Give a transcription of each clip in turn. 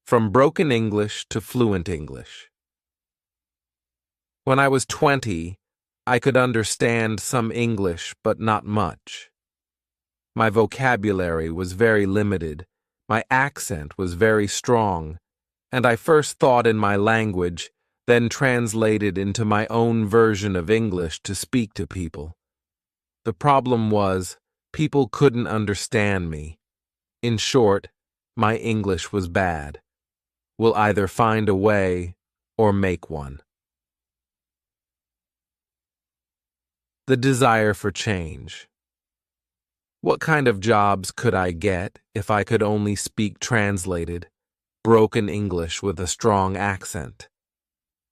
From Broken English to Fluent English. When I was 20, I could understand some English, but not much. My vocabulary was very limited, my accent was very strong, and I first thought in my language, then translated into my own version of English to speak to people. The problem was, people couldn't understand me. In short, my English was bad. We'll either find a way or make one. The desire for change. What kind of jobs could I get if I could only speak translated, broken English with a strong accent?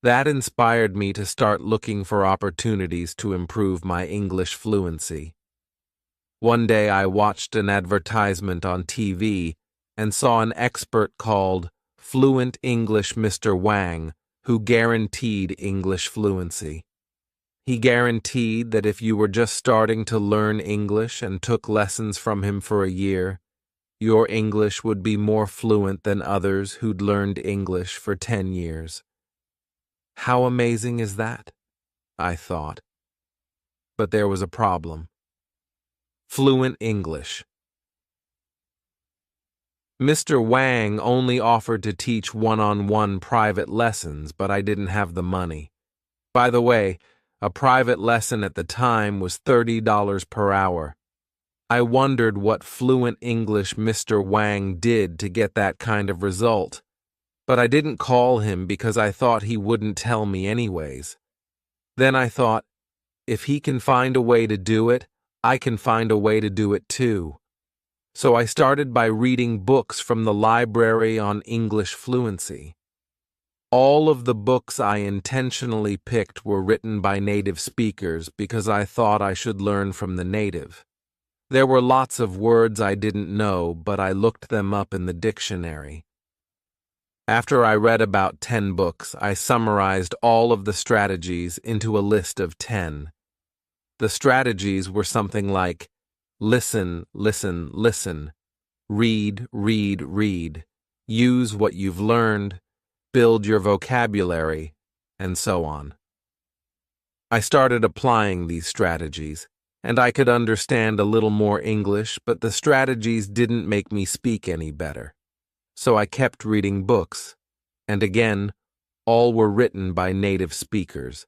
That inspired me to start looking for opportunities to improve my English fluency. One day I watched an advertisement on TV and saw an expert called Fluent English Mr. Wang, who guaranteed English fluency. He guaranteed that if you were just starting to learn English and took lessons from him for a year, your English would be more fluent than others who'd learned English for 10 years. How amazing is that? I thought. But there was a problem. Fluent English. Mr. Wang only offered to teach one-on-one private lessons, but I didn't have the money. By the way, a private lesson at the time was $30 per hour. I wondered what Fluent English Mr. Wang did to get that kind of result, but I didn't call him because I thought he wouldn't tell me anyways. Then I thought, if he can find a way to do it, I can find a way to do it too. So I started by reading books from the library on English fluency. All of the books I intentionally picked were written by native speakers because I thought I should learn from the native. There were lots of words I didn't know, but I looked them up in the dictionary. After I read about 10 books, I summarized all of the strategies into a list of 10. The strategies were something like listen, listen, listen, read, read, read, use what you've learned, build your vocabulary, and so on. I started applying these strategies, and I could understand a little more English, but the strategies didn't make me speak any better. So I kept reading books, and again, all were written by native speakers.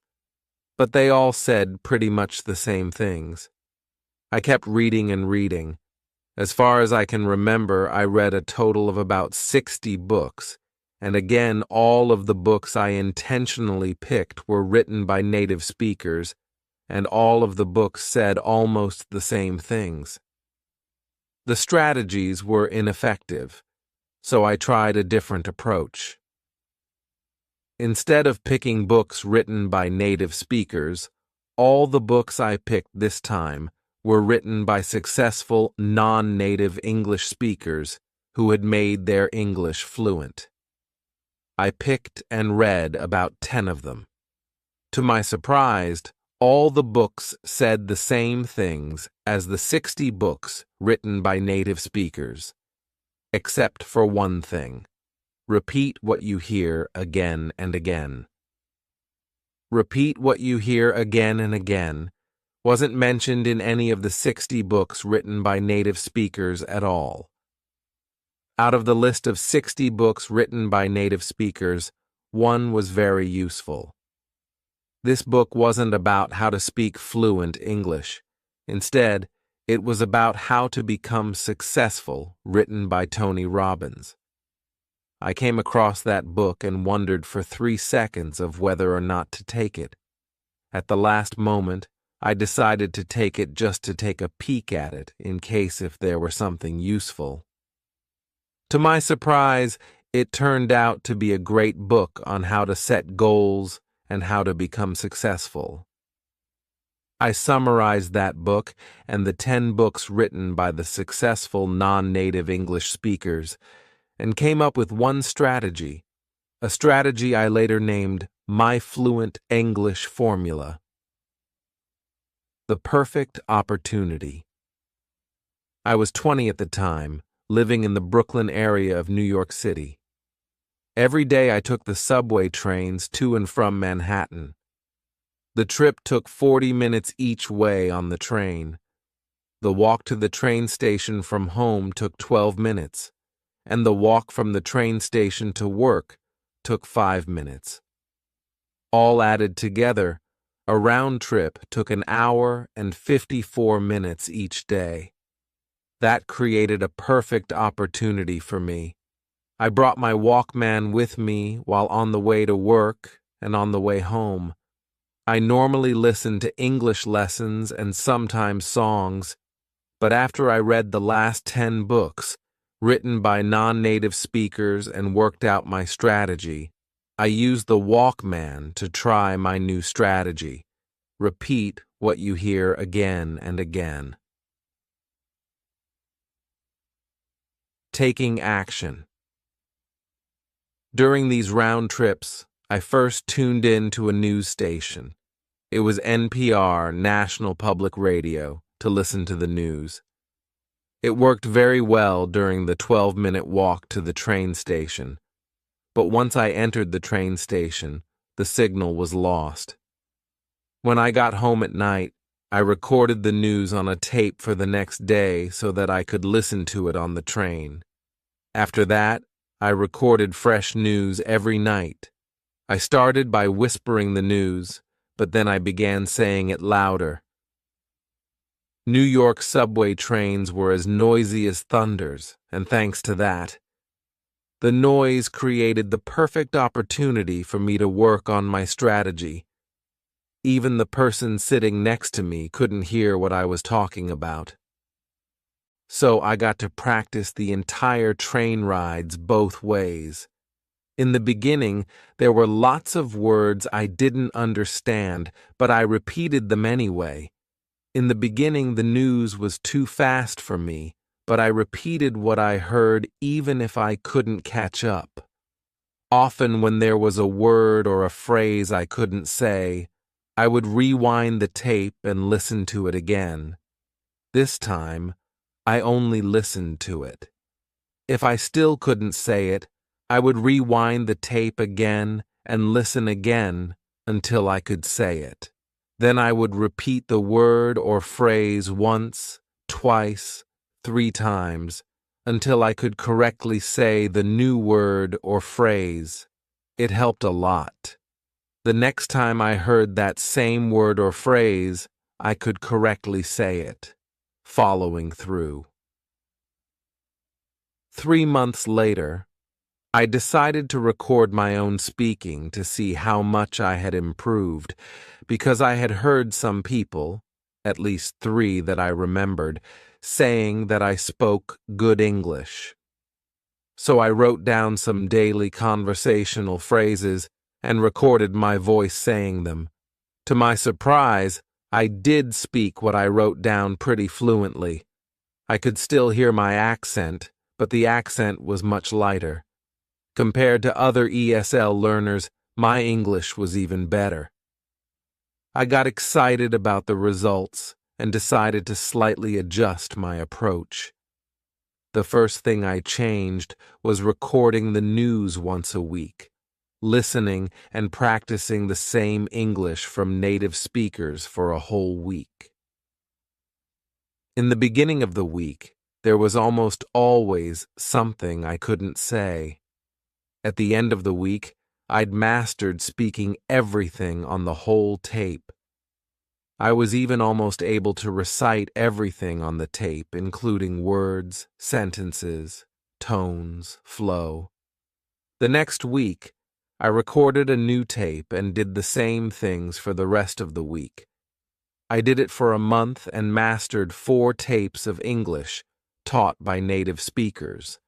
But they all said pretty much the same things. I kept reading and reading. As far as I can remember, I read a total of about 60 books, and again, all of the books I intentionally picked were written by native speakers, and all of the books said almost the same things. The strategies were ineffective, so I tried a different approach. Instead of picking books written by native speakers, all the books I picked this time were written by successful non-native English speakers who had made their English fluent. I picked and read about 10 of them. To my surprise, all the books said the same things as the 60 books written by native speakers, except for one thing. Repeat what you hear again and again. Repeat what you hear again and again wasn't mentioned in any of the 60 books written by native speakers at all. Out of the list of 60 books written by native speakers, one was very useful. This book wasn't about how to speak fluent English. Instead, it was about how to become successful, written by Tony Robbins. I came across that book and wondered for 3 seconds of whether or not to take it. At the last moment, I decided to take it just to take a peek at it in case if there were something useful. To my surprise, it turned out to be a great book on how to set goals and how to become successful. I summarized that book and the 10 books written by the successful non-native English speakers and came up with one strategy, a strategy I later named My Fluent English Formula. The perfect opportunity. I was 20 at the time, living in the Brooklyn area of New York City. Every day I took the subway trains to and from Manhattan. The trip took 40 minutes each way on the train. The walk to the train station from home took 12 minutes, and the walk from the train station to work took 5 minutes. All added together, a round trip took an hour and 54 minutes each day. That created a perfect opportunity for me. I brought my Walkman with me while on the way to work and on the way home. I normally listened to English lessons and sometimes songs, but after I read the last 10 books, written by non-native speakers and worked out my strategy, I used the Walkman to try my new strategy. Repeat what you hear again and again. Taking action. During these round trips, I first tuned in to a news station. It was NPR, National Public Radio, to listen to the news. It worked very well during the 12-minute walk to the train station, but once I entered the train station, the signal was lost. When I got home at night, I recorded the news on a tape for the next day so that I could listen to it on the train. After that, I recorded fresh news every night. I started by whispering the news, but then I began saying it louder. New York subway trains were as noisy as thunders, and thanks to that, the noise created the perfect opportunity for me to work on my strategy. Even the person sitting next to me couldn't hear what I was talking about. So I got to practice the entire train rides both ways. In the beginning, there were lots of words I didn't understand, but I repeated them anyway. In the beginning, the news was too fast for me, but I repeated what I heard even if I couldn't catch up. Often when there was a word or a phrase I couldn't say, I would rewind the tape and listen to it again. This time, I only listened to it. If I still couldn't say it, I would rewind the tape again and listen again until I could say it. Then I would repeat the word or phrase once, twice, 3 times, until I could correctly say the new word or phrase. It helped a lot. The next time I heard that same word or phrase, I could correctly say it, following through. 3 months later, I decided to record my own speaking to see how much I had improved, because I had heard some people, at least 3 that I remembered, saying that I spoke good English. So I wrote down some daily conversational phrases and recorded my voice saying them. To my surprise, I did speak what I wrote down pretty fluently. I could still hear my accent, but the accent was much lighter. Compared to other ESL learners, my English was even better. I got excited about the results and decided to slightly adjust my approach. The first thing I changed was recording the news once a week, listening and practicing the same English from native speakers for a whole week. In the beginning of the week, there was almost always something I couldn't say. At the end of the week, I'd mastered speaking everything on the whole tape. I was even almost able to recite everything on the tape, including words, sentences, tones, flow. The next week, I recorded a new tape and did the same things for the rest of the week. I did it for a month and mastered 4 tapes of English taught by native speakers.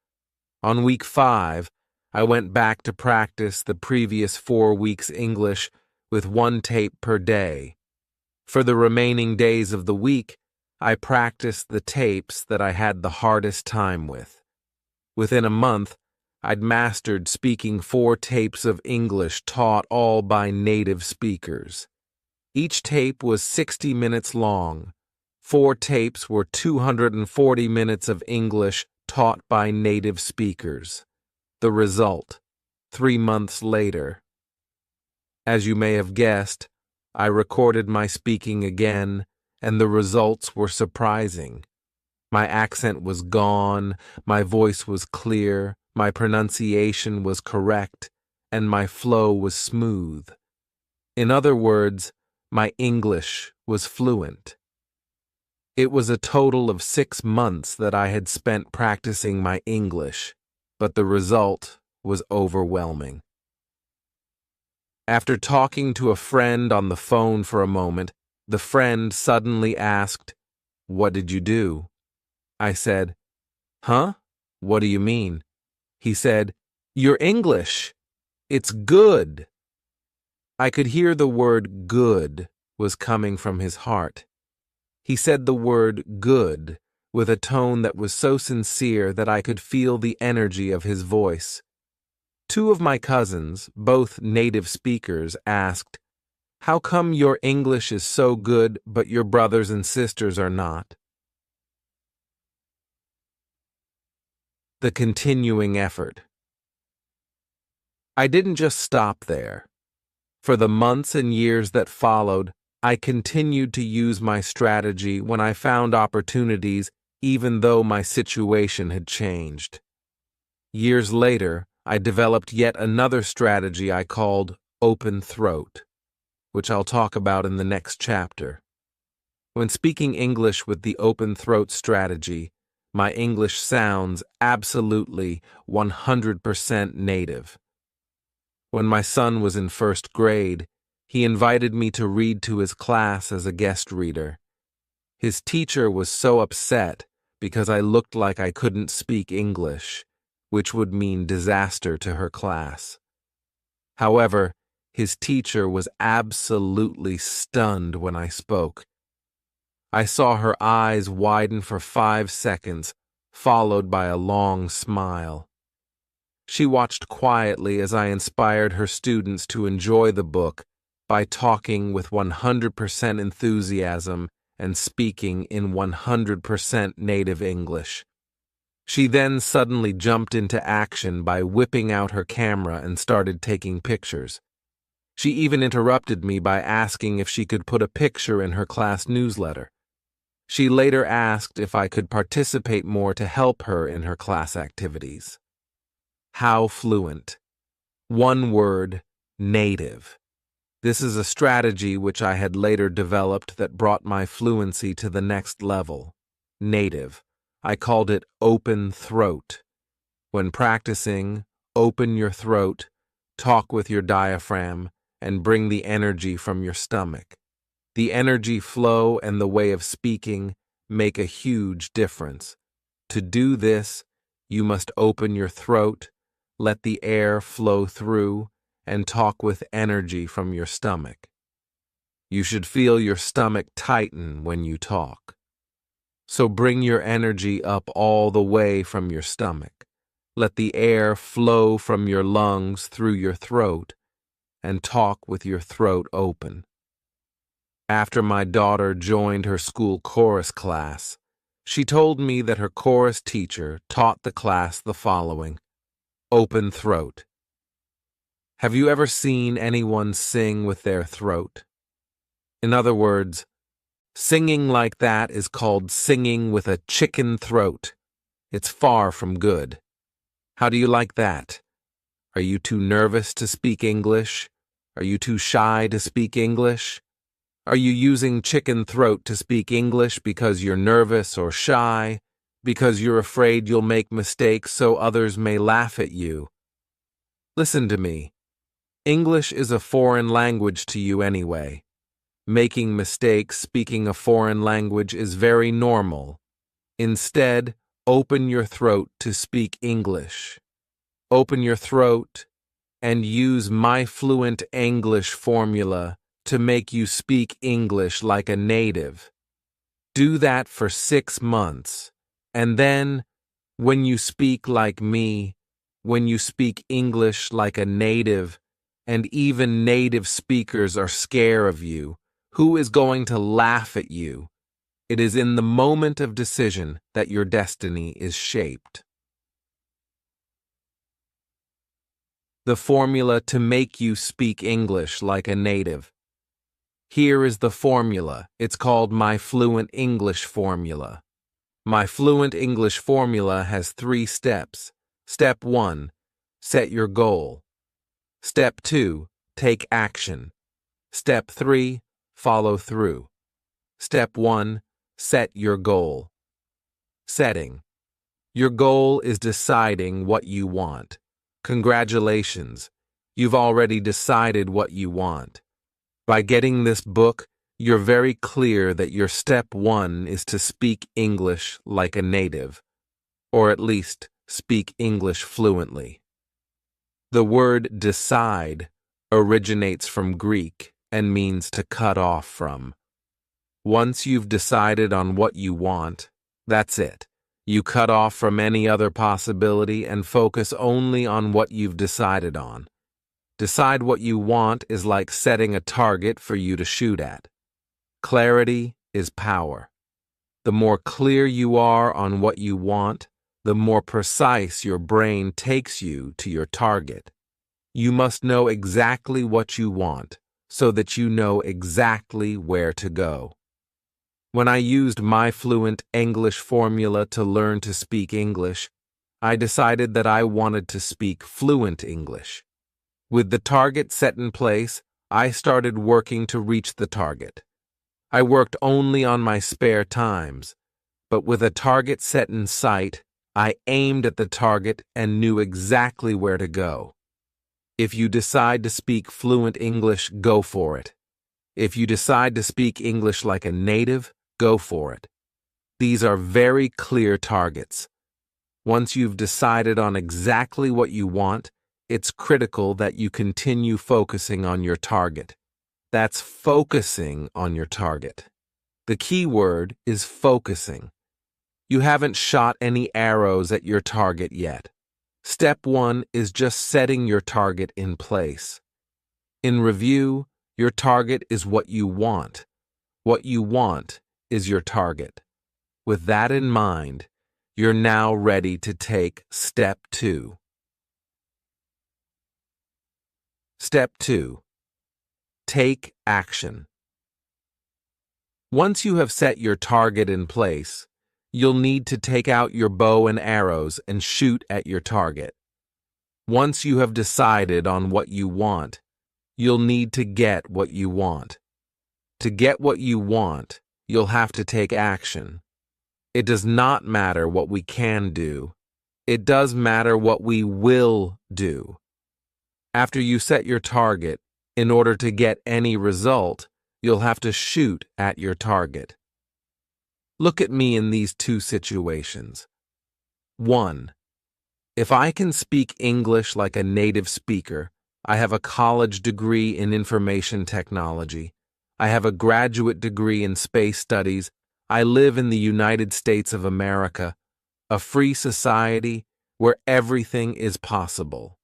On week 5, I went back to practice the previous 4 weeks' English with 1 tape per day. For the remaining days of the week, I practiced the tapes that I had the hardest time with. Within a month, I'd mastered speaking 4 tapes of English taught all by native speakers. Each tape was 60 minutes long. 4 tapes were 240 minutes of English taught by native speakers. The result: 3 months later. As you may have guessed, I recorded my speaking again, and the results were surprising. My accent was gone, my voice was clear, my pronunciation was correct, and my flow was smooth. In other words, my English was fluent. It was a total of 6 months that I had spent practicing my English, but the result was overwhelming. After talking to a friend on the phone for a moment, the friend suddenly asked, "What did you do?" I said, "Huh? What do you mean?" He said, "Your English. It's good." I could hear the word good was coming from his heart. He said the word good with a tone that was so sincere that I could feel the energy of his voice. 2 of my cousins, both native speakers, asked, "How come your English is so good but your brothers and sisters are not?" The continuing effort. I didn't just stop there. For the months and years that followed, I continued to use my strategy when I found opportunities, even though my situation had changed. Years later, I developed yet another strategy I called open throat, which I'll talk about in the next chapter. When speaking English with the open throat strategy, my English sounds absolutely 100% native. When my son was in first grade, he invited me to read to his class as a guest reader. His teacher was so upset because I looked like I couldn't speak English, which would mean disaster to her class. However, his teacher was absolutely stunned when I spoke. I saw her eyes widen for 5 seconds, followed by a long smile. She watched quietly as I inspired her students to enjoy the book by talking with 100% enthusiasm and speaking in 100% native English. She then suddenly jumped into action by whipping out her camera and started taking pictures. She even interrupted me by asking if she could put a picture in her class newsletter. She later asked if I could participate more to help her in her class activities. How fluent. One word, native. This is a strategy which I had later developed that brought my fluency to the next level. Native. I called it open throat. When practicing, open your throat, talk with your diaphragm, and bring the energy from your stomach. The energy flow and the way of speaking make a huge difference. To do this, you must open your throat, let the air flow through, and talk with energy from your stomach. You should feel your stomach tighten when you talk. So bring your energy up all the way from your stomach. Let the air flow from your lungs through your throat, and talk with your throat open. After my daughter joined her school chorus class, she told me that her chorus teacher taught the class the following: open throat. Have you ever seen anyone sing with their throat? In other words, singing like that is called singing with a chicken throat. It's far from good. How do you like that? Are you too nervous to speak English? Are you too shy to speak English? Are you using chicken throat to speak English because you're nervous or shy? Because you're afraid you'll make mistakes so others may laugh at you? Listen to me. English is a foreign language to you anyway. Making mistakes speaking a foreign language is very normal. Instead, open your throat to speak English. Open your throat and use my fluent English formula to make you speak English like a native. Do that for 6 months, and then, when you speak like me, when you speak English like a native, and even native speakers are scared of you, who is going to laugh at you? It is in the moment of decision that your destiny is shaped. the formula to make you speak English like a native. Here is the formula. It's called my Fluent English formula. My Fluent English formula has 3 steps. Step 1, set your goal. Step 2, take action. Step 3, follow through. Step 1, set your goal. Setting. Your goal is deciding what you want. Congratulations, you've already decided what you want. By getting this book, you're very clear that your step 1 is to speak English like a native, or at least speak English fluently. The word decide originates from Greek and means to cut off from. Once you've decided on what you want, that's it. You cut off from any other possibility and focus only on what you've decided on. Decide what you want is like setting a target for you to shoot at. Clarity is power. The more clear you are on what you want, the more precise your brain takes you to your target. You must know exactly what you want so that you know exactly where to go. When I used my Fluent English formula to learn to speak English, I decided that I wanted to speak fluent English. With the target set in place, I started working to reach the target. I worked only on my spare times, but with a target set in sight, I aimed at the target and knew exactly where to go. If you decide to speak fluent English, go for it. If you decide to speak English like a native, go for it. These are very clear targets. Once you've decided on exactly what you want, it's critical that you continue focusing on your target. That's focusing on your target. The key word is focusing. You haven't shot any arrows at your target yet. Step 1 is just setting your target in place. In review, your target is what you want. What you want is your target. With that in mind, you're now ready to take step 2. Step 2. Take action. Once you have set your target in place, you'll need to take out your bow and arrows and shoot at your target. Once you have decided on what you want, you'll need to get what you want. To get what you want, you'll have to take action. It does not matter what we can do. It does matter what we will do. After you set your target, in order to get any result, you'll have to shoot at your target. Look at me in these 2 situations. 1. If I can speak English like a native speaker, I have a college degree in information technology. I have a graduate degree in space studies. I live in the United States of America, a free society where everything is possible.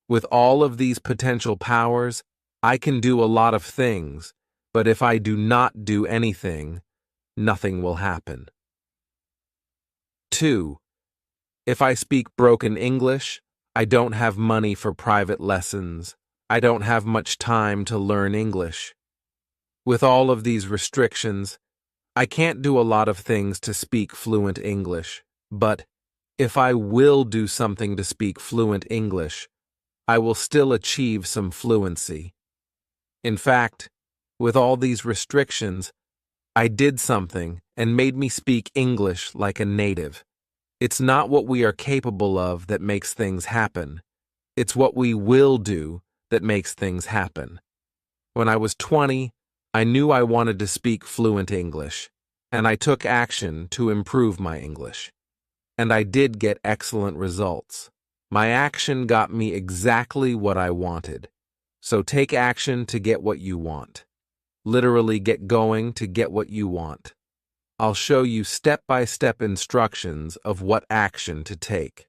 With all of these potential powers, I can do a lot of things, but if I do not do anything, nothing will happen. 2. If I speak broken English, I don't have money for private lessons. I don't have much time to learn English. With all of these restrictions, I can't do a lot of things to speak fluent English, but if I will do something to speak fluent English, I will still achieve some fluency. In fact, with all these restrictions, I did something and made me speak English like a native. It's not what we are capable of that makes things happen. It's what we will do that makes things happen. When I was 20, I knew I wanted to speak fluent English, and I took action to improve my English. And I did get excellent results. My action got me exactly what I wanted. So take action to get what you want. Literally get going to get what you want. I'll show you step-by-step instructions of what action to take.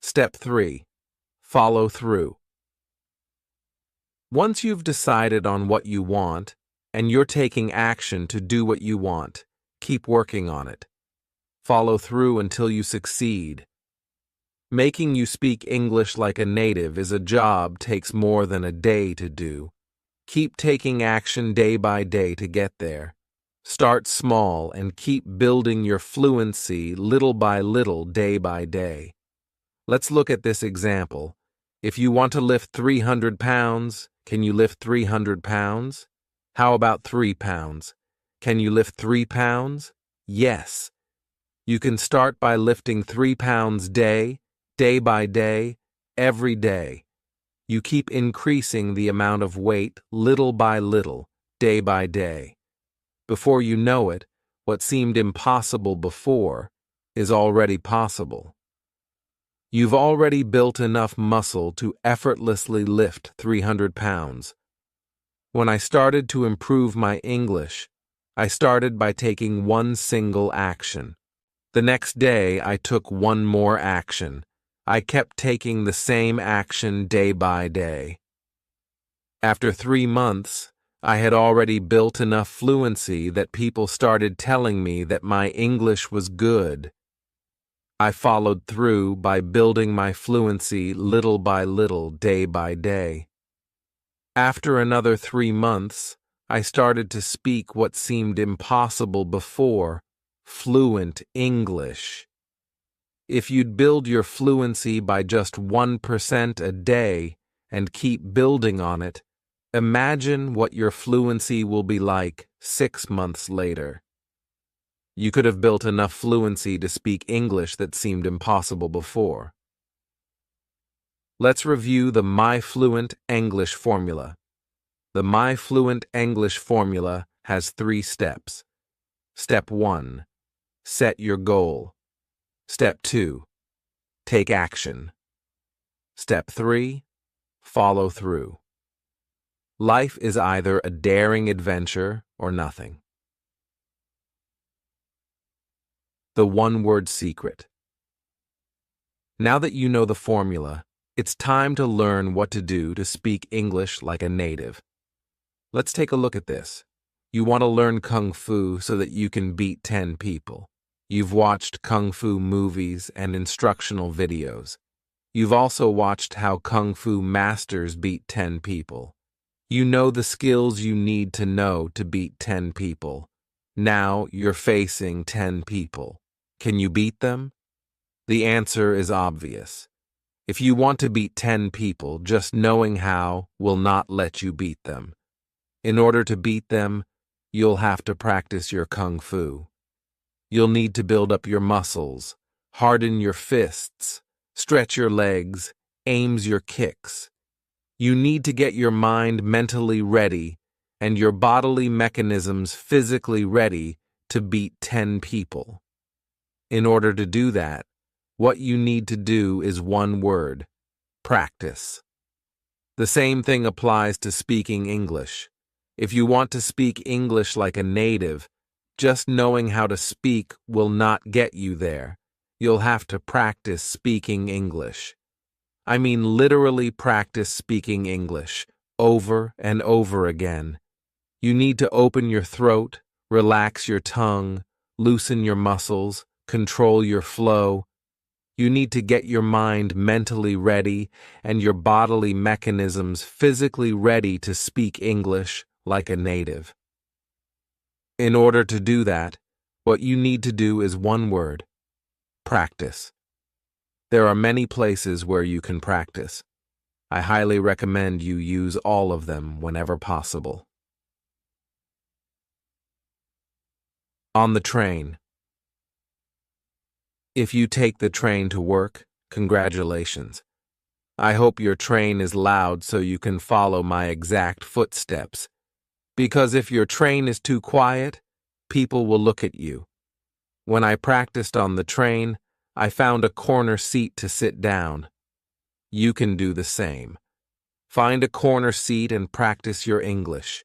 Step 3. Follow through. Once you've decided on what you want, and you're taking action to do what you want, keep working on it. Follow through until you succeed. Making you speak English like a native is a job takes more than a day to do. Keep taking action day by day to get there. Start small and keep building your fluency little by little, day by day. Let's look at this example. If you want to lift 300 pounds, can you lift 300 pounds? How about 3 pounds? Can you lift 3 pounds? Yes. You can start by lifting 3 pounds day by day, every day. You keep increasing the amount of weight little by little, day by day. Before you know it, what seemed impossible before is already possible. You've already built enough muscle to effortlessly lift 300 pounds. When I started to improve my English, I started by taking one single action. The next day, I took one more action. I kept taking the same action day by day. After 3 months, I had already built enough fluency that people started telling me that my English was good. I followed through by building my fluency little by little, day by day. After another 3 months, I started to speak what seemed impossible before, fluent English. If you'd build your fluency by just 1% a day and keep building on it, imagine what your fluency will be like 6 months later. You could have built enough fluency to speak English that seemed impossible before. Let's review the My Fluent English formula. The My Fluent English formula has 3 steps. Step 1. Set your goal. Step 2. Take action. Step 3. Follow through. Life is either a daring adventure or nothing. The one-word secret. Now that you know the formula, it's time to learn what to do to speak English like a native. Let's take a look at this. You want to learn Kung Fu so that you can beat 10 people. You've watched Kung Fu movies and instructional videos. You've also watched how Kung Fu masters beat 10 people. You know the skills you need to know to beat 10 people. Now you're facing 10 people. Can you beat them? The answer is obvious. If you want to beat 10 people, just knowing how will not let you beat them. In order to beat them, you'll have to practice your Kung Fu. You'll need to build up your muscles, harden your fists, stretch your legs, aim your kicks. You need to get your mind mentally ready and your bodily mechanisms physically ready to beat 10 people. In order to do that, what you need to do is one word: practice. The same thing applies to speaking English. If you want to speak English like a native, just knowing how to speak will not get you there. You'll have to practice speaking English. I mean literally practice speaking English, over and over again. You need to open your throat, relax your tongue, loosen your muscles, control your flow. You need to get your mind mentally ready and your bodily mechanisms physically ready to speak English like a native. In order to do that, what you need to do is one word: practice. There are many places where you can practice. I highly recommend you use all of them whenever possible. On the train. If you take the train to work, congratulations. I hope your train is loud so you can follow my exact footsteps. Because if your train is too quiet, people will look at you. When I practiced on the train, I found a corner seat to sit down. You can do the same. Find a corner seat and practice your English.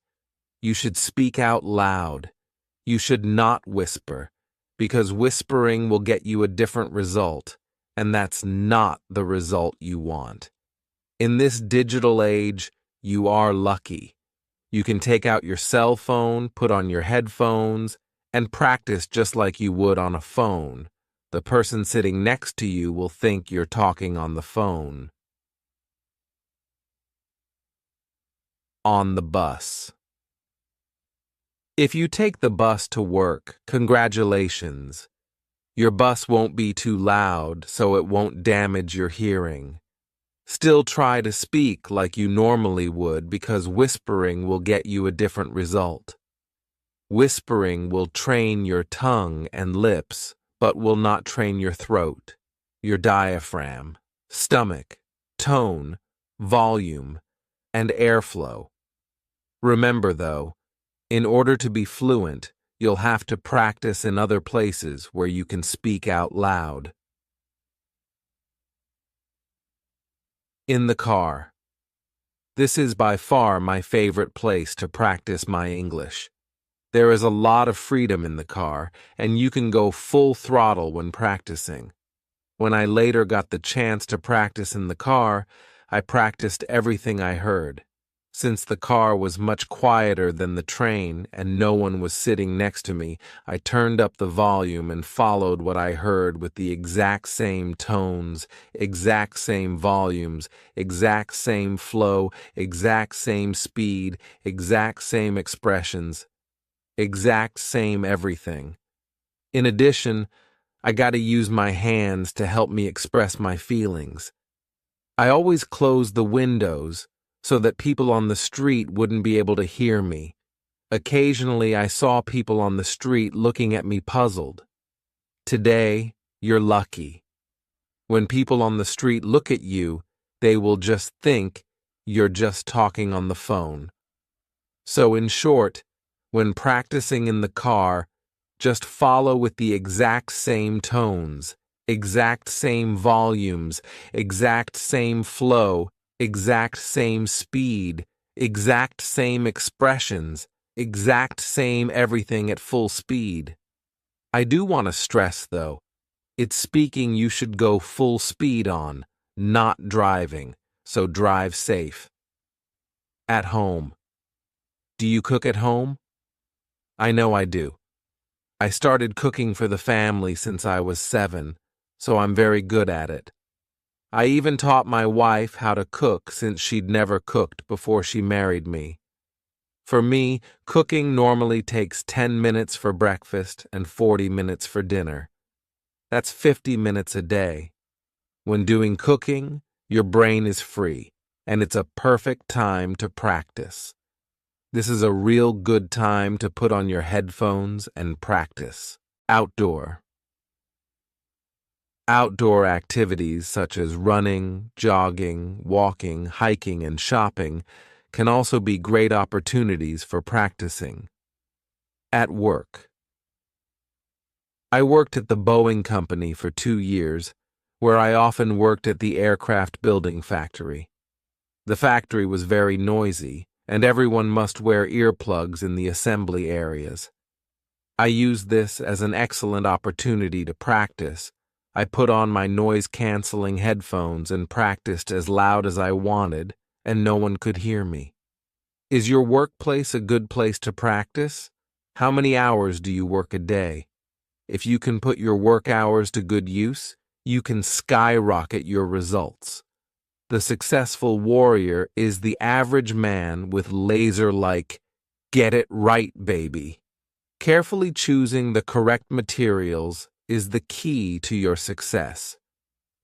You should speak out loud. You should not whisper, because whispering will get you a different result, and that's not the result you want. In this digital age, you are lucky. You can take out your cell phone, put on your headphones, and practice just like you would on a phone. The person sitting next to you will think you're talking on the phone. On the bus. If you take the bus to work, congratulations. Your bus won't be too loud, so it won't damage your hearing. Still try to speak like you normally would because whispering will get you a different result. Whispering will train your tongue and lips, but will not train your throat, your diaphragm, stomach, tone, volume, and airflow. Remember, though, in order to be fluent, you'll have to practice in other places where you can speak out loud. In the car. This is by far my favorite place to practice my English. There is a lot of freedom in the car, and you can go full throttle when practicing. When I later got the chance to practice in the car, I practiced everything I heard. Since the car was much quieter than the train and no one was sitting next to me, I turned up the volume and followed what I heard with the exact same tones, exact same volumes, exact same flow, exact same speed, exact same expressions, exact same everything. In addition, I got to use my hands to help me express my feelings. I always closed the windows so that people on the street wouldn't be able to hear me. Occasionally, I saw people on the street looking at me puzzled. Today, you're lucky. When people on the street look at you, they will just think you're just talking on the phone. So in short, when practicing in the car, just follow with the exact same tones, exact same volumes, exact same flow, exact same speed, exact same expressions, exact same everything at full speed. I do want to stress, though, it's speaking you should go full speed on, not driving, so drive safe. At home. Do you cook at home? I know I do. I started cooking for the family since I was 7, so I'm very good at it. I even taught my wife how to cook since she'd never cooked before she married me. For me, cooking normally takes 10 minutes for breakfast and 40 minutes for dinner. That's 50 minutes a day. When doing cooking, your brain is free, and it's a perfect time to practice. This is a real good time to put on your headphones and practice. Outdoor. Outdoor activities such as running, jogging, walking, hiking, and shopping can also be great opportunities for practicing. At work. I worked at the Boeing company for 2 years, where I often worked at the aircraft building factory. The factory was very noisy, and everyone must wear earplugs in the assembly areas. I used this as an excellent opportunity to practice. I put on my noise-canceling headphones and practiced as loud as I wanted, and no one could hear me. Is your workplace a good place to practice? How many hours do you work a day? If you can put your work hours to good use, you can skyrocket your results. The successful warrior is the average man with laser-like, get it right, baby. Carefully choosing the correct materials is the key to your success.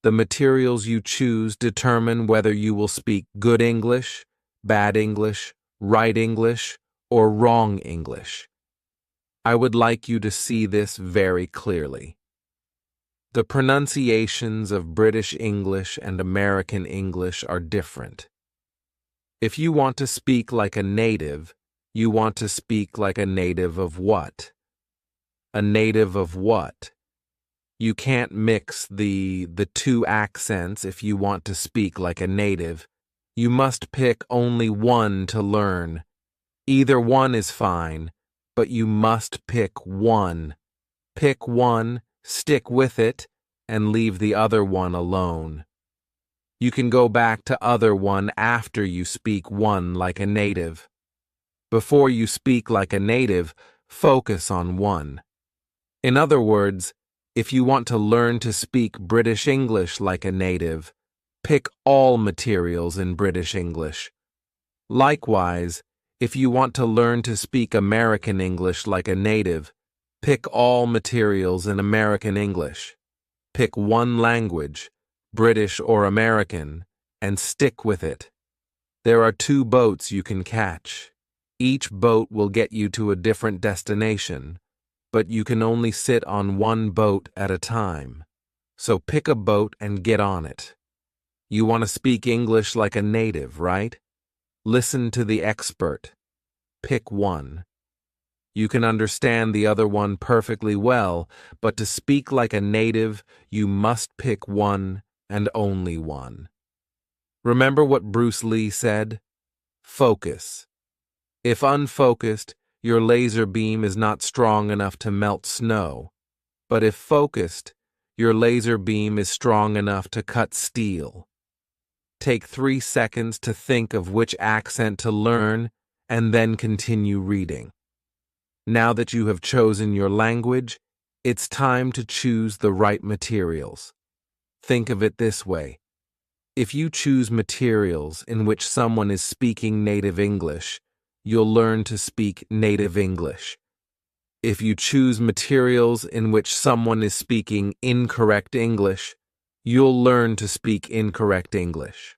The materials you choose determine whether you will speak good English, bad English, right English, or wrong English. I would like you to see this very clearly. The pronunciations of British English and American English are different. If you want to speak like a native, you want to speak like a native of what? A native of what? You can't mix the two accents if you want to speak like a native. You must pick only one to learn. Either one is fine, but you must pick one. Pick one, stick with it, and leave the other one alone. You can go back to other one after you speak one like a native. Before you speak like a native, focus on one. In other words, If you want to learn to speak British English like a native, pick all materials in British English. Likewise, if you want to learn to speak American English like a native, pick all materials in American English. Pick one language, British or American, and stick with it. There are 2 boats you can catch. Each boat will get you to a different destination, but you can only sit on one boat at a time. So pick a boat and get on it. You want to speak English like a native, right? Listen to the expert. Pick one. You can understand the other one perfectly well, but to speak like a native, you must pick one and only one. Remember what Bruce Lee said? Focus. If unfocused, your laser beam is not strong enough to melt snow. But if focused, your laser beam is strong enough to cut steel. Take 3 seconds to think of which accent to learn and then continue reading. Now that you have chosen your language, it's time to choose the right materials. Think of it this way. If you choose materials in which someone is speaking native English, you'll learn to speak native English. If you choose materials in which someone is speaking incorrect English, you'll learn to speak incorrect English.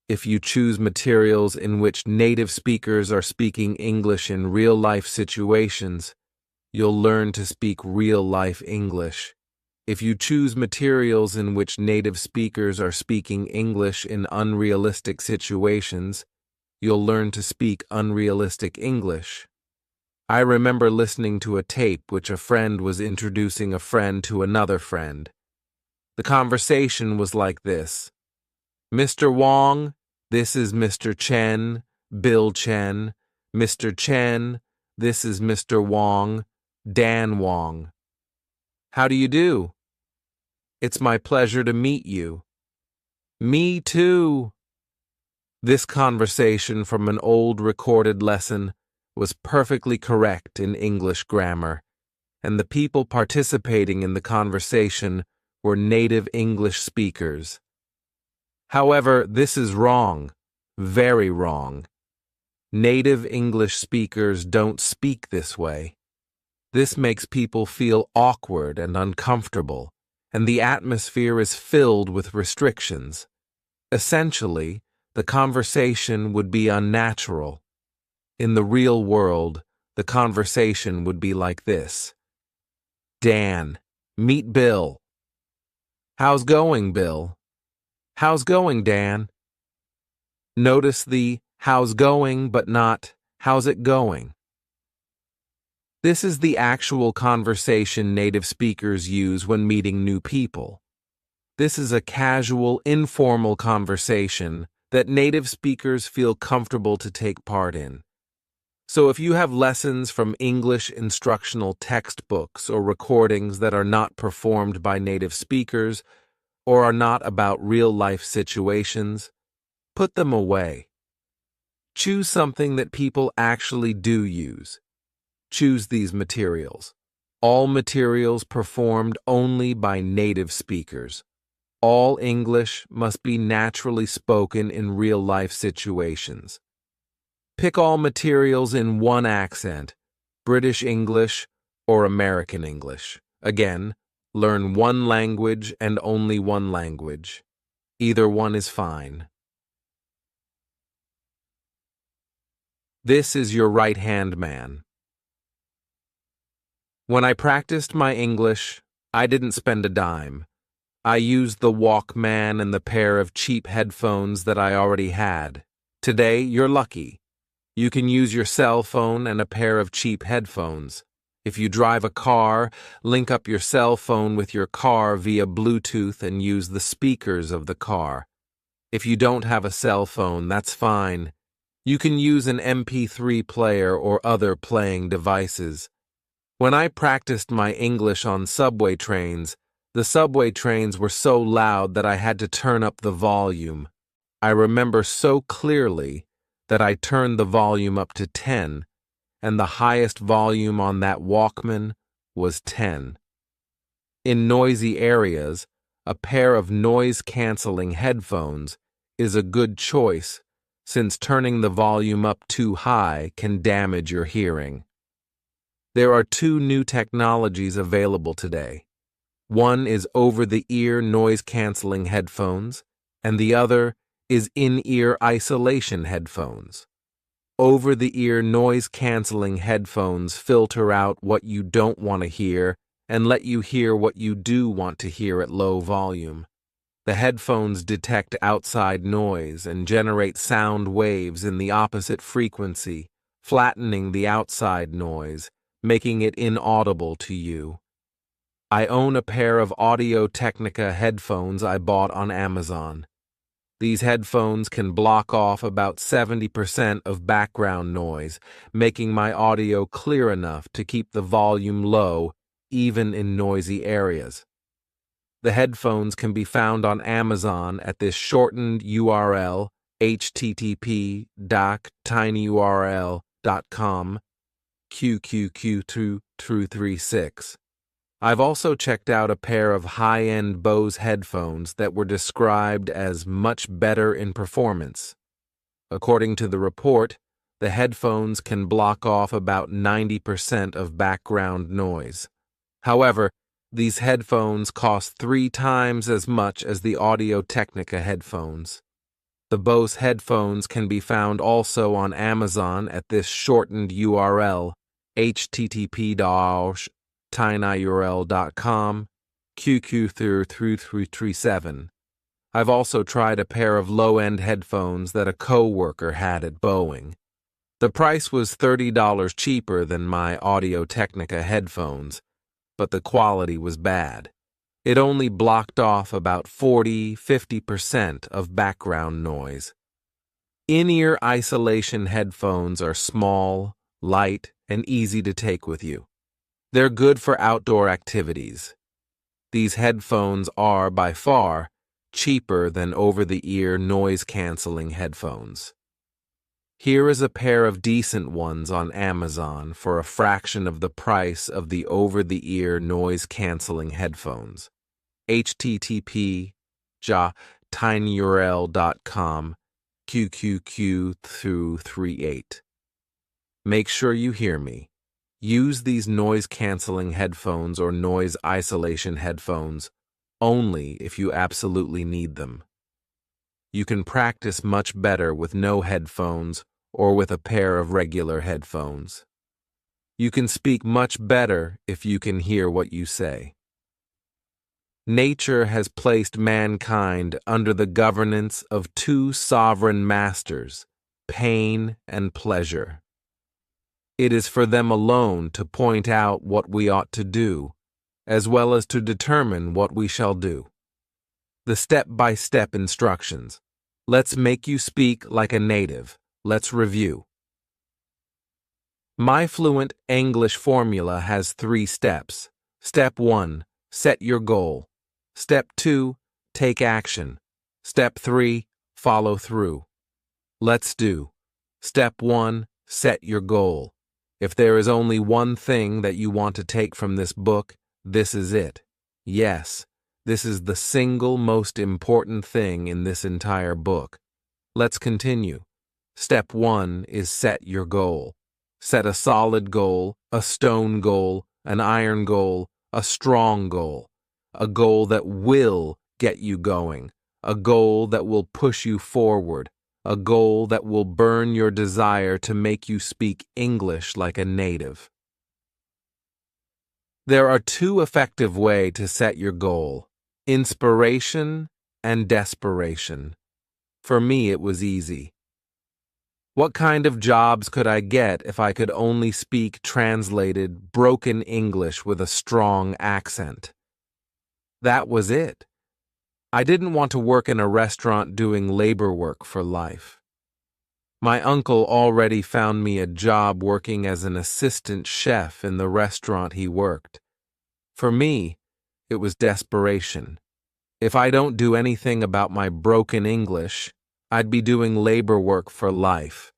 If you choose materials in which native speakers are speaking English in real-life situations, you'll learn to speak real-life English. If you choose materials in which native speakers are speaking English in unrealistic situations, you'll learn to speak unrealistic English. I remember listening to a tape which a friend was introducing a friend to another friend. The conversation was like this. Mr. Wong, this is Mr. Chen, Bill Chen. Mr. Chen, this is Mr. Wong, Dan Wong. How do you do? It's my pleasure to meet you. Me too. This conversation from an old recorded lesson was perfectly correct in English grammar, and the people participating in the conversation were native English speakers. However, this is wrong, very wrong. Native English speakers don't speak this way. This makes people feel awkward and uncomfortable, and the atmosphere is filled with restrictions. Essentially, the conversation would be unnatural. In the real world, the conversation would be like this. Dan, meet Bill. How's going, Bill? How's going, Dan? Notice the how's going but not how's it going. This is the actual conversation native speakers use when meeting new people. This is a casual, informal conversation that native speakers feel comfortable to take part in. So if you have lessons from English instructional textbooks or recordings that are not performed by native speakers or are not about real-life situations, put them away. Choose something that people actually do use. Choose these materials. All materials performed only by native speakers. All English must be naturally spoken in real-life situations. Pick all materials in one accent, British English or American English. Again, learn one language and only one language. Either one is fine. This is your right-hand man. When I practiced my English, I didn't spend a dime. I used the Walkman and the pair of cheap headphones that I already had. Today, you're lucky. You can use your cell phone and a pair of cheap headphones. If you drive a car, link up your cell phone with your car via Bluetooth and use the speakers of the car. If you don't have a cell phone, that's fine. You can use an MP3 player or other playing devices. When I practiced my English on subway trains, the subway trains were so loud that I had to turn up the volume. I remember so clearly that I turned the volume up to 10, and the highest volume on that Walkman was 10. In noisy areas, a pair of noise-canceling headphones is a good choice since turning the volume up too high can damage your hearing. There are two new technologies available today. One is over-the-ear noise-canceling headphones, and the other is in-ear isolation headphones. Over-the-ear noise-canceling headphones filter out what you don't want to hear and let you hear what you do want to hear at low volume. The headphones detect outside noise and generate sound waves in the opposite frequency, flattening the outside noise, making it inaudible to you. I own a pair of Audio-Technica headphones I bought on Amazon. These headphones can block off about 70% of background noise, making my audio clear enough to keep the volume low, even in noisy areas. The headphones can be found on Amazon at this shortened URL, http://tinyurl.com, QQQ236. I've also checked out a pair of high-end Bose headphones that were described as much better in performance. According to the report, the headphones can block off about 90% of background noise. However, these headphones cost 3 times as much as the Audio-Technica headphones. The Bose headphones can be found also on Amazon at this shortened URL, http://tinyurl.com, QQ3337. I've also tried a pair of low-end headphones that a coworker had at Boeing. The price was $30 cheaper than my Audio-Technica headphones, but the quality was bad. It only blocked off about 40–50% of background noise. In-ear isolation headphones are small, light, and easy to take with you. They're good for outdoor activities. These headphones are, by far, cheaper than over-the-ear noise-canceling headphones. Here is a pair of decent ones on Amazon for a fraction of the price of the over-the-ear noise-canceling headphones. http://tinyurl.com, QQQ238. Make sure you hear me. Use these noise-canceling headphones or noise isolation headphones only if you absolutely need them. You can practice much better with no headphones or with a pair of regular headphones. You can speak much better if you can hear what you say. Nature has placed mankind under the governance of 2 sovereign masters, pain and pleasure. It is for them alone to point out what we ought to do, as well as to determine what we shall do. The step-by-step instructions. Let's make you speak like a native. Let's review. My fluent English formula has 3 steps. Step 1, set your goal. Step 2, take action. Step 3, follow through. Let's do. Step 1, set your goal. If there is only one thing that you want to take from this book, this is it. Yes, this is the single most important thing in this entire book. Let's continue. Step 1 is set your goal. Set a solid goal, a stone goal, an iron goal, a strong goal. A goal that will get you going. A goal that will push you forward. A goal that will burn your desire to make you speak English like a native. There are 2 effective ways to set your goal: inspiration and desperation. For me, it was easy. What kind of jobs could I get if I could only speak translated, broken English with a strong accent? That was it. I didn't want to work in a restaurant doing labor work for life. My uncle already found me a job working as an assistant chef in the restaurant he worked. For me, it was desperation. If I don't do anything about my broken English, I'd be doing labor work for life.